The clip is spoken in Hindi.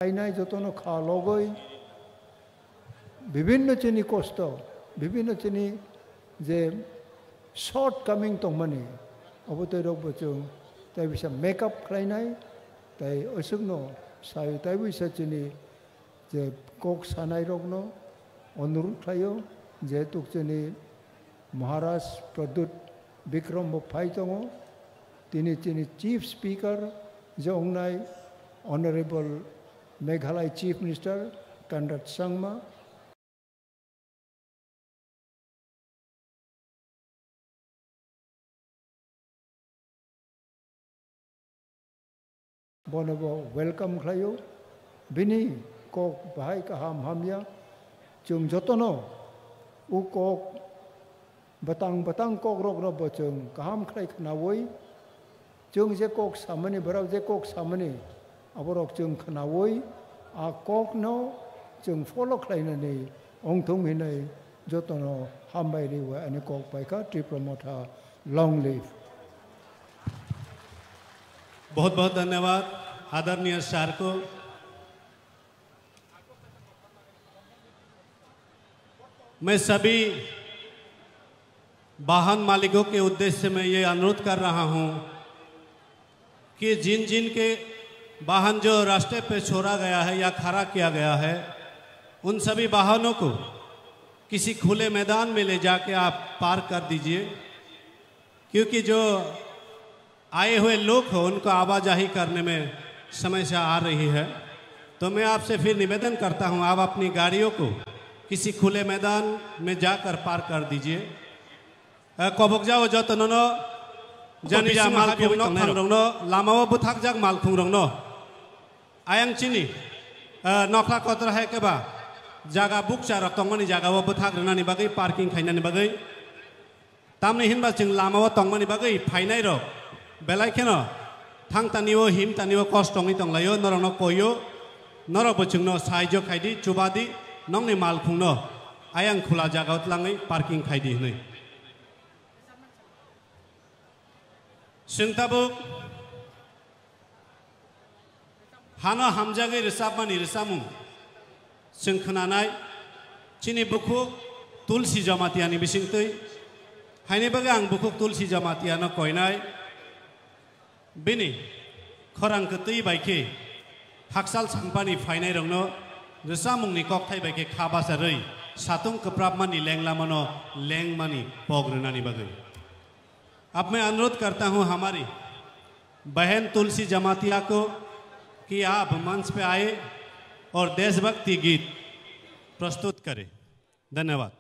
खाइनाय जतन खा लगई विभिन्न चीनी कष्ट विभिन्न चीनी जे शॉर्ट कमिंग तंगमानी अबतय रग बचों ताई बिसा मेकअप खालायनाय ताई असुगनो साय ताई बिसा चीनी जे कोक सानाय रगनो अनुरोध खालायो जेहेतु चीनी महाराज प्रद्युत विक्रम बफाई दंगो तिनी चीनी चीफ स्पीकर जोंनाय honourable Meghalaya chief minister conduct Sangma बनबो वेलकम खालायो बिनी कोक बाहाय गाहाम हामया जों जतनो उ कोक batang कोक रगनो बचों गाहाम खालाय खनावै जों जे कोक सामने बराव जे कोक सामने अबरक जों खनावै आ कोक नो जों फॉलो खालायनानै अंथों हिनाय जतनो हामबाय रिवा अनि कोक बायका ट्रिप्रमोथा लॉन्ग लिव। बहुत बहुत धन्यवाद आदरणीय सर को। मैं सभी वाहन मालिकों के उद्देश्य में ये अनुरोध कर रहा हूं कि जिन जिन के वाहन जो रास्ते पे छोड़ा गया है या खड़ा किया गया है उन सभी वाहनों को किसी खुले मैदान में ले जाके आप पार्क कर दीजिए, क्योंकि जो आए हुए लोग हो उनको आवाजाही करने में समस्या आ रही है। तो मैं आपसे फिर निवेदन करता हूं आप अपनी गाड़ियों को किसी खुले मैदान में जाकर पार्क कर दीजिए। कबक जाओ जो तननो जनिजा मालखुंगनो थांग्रंगनो लामाओ बुथाक जाग मालखुंग्रंगनो आयंग चिनी नखला कतरा है केबा जागा बुक चारक तंगमनि जागाओ बुथाक रनानि बागै पार्किंग खायनानि बागै तामनि हिनबा जों लामाओ तंगमनि बागै फायनाय र बेलायखेनो थांग तानिओ हिम तानिओ कष्टंगि तंगलायो नरंनो कोयो नर बचुंगनो साइजो खायदि चुबादि नंनि मालखुंनो आयंग खुला जागाओ तलाङै पार्किंग खायदि हनै जोंताबो हानो हामजागै रोजाबमानि रोजामुं जों खोनानाय चिनि बुखुक तुलसी जमातियानि बिसिंतै हायनि बागै आं बुखुक तुलसी जमातियानो कयनाय बिनि खरांखो तै बायखे हाकसाल सांपानि फायनाय रंनो रोजामुंनि ककथाय बायखे खाबासारै सातुं कप्राबमानि लेंलामानो लेंमानि पग्रनानि बागै। अब मैं अनुरोध करता हूं हमारी बहन तुलसी जमातिया को कि आप मंच पे आए और देशभक्ति गीत प्रस्तुत करें। धन्यवाद।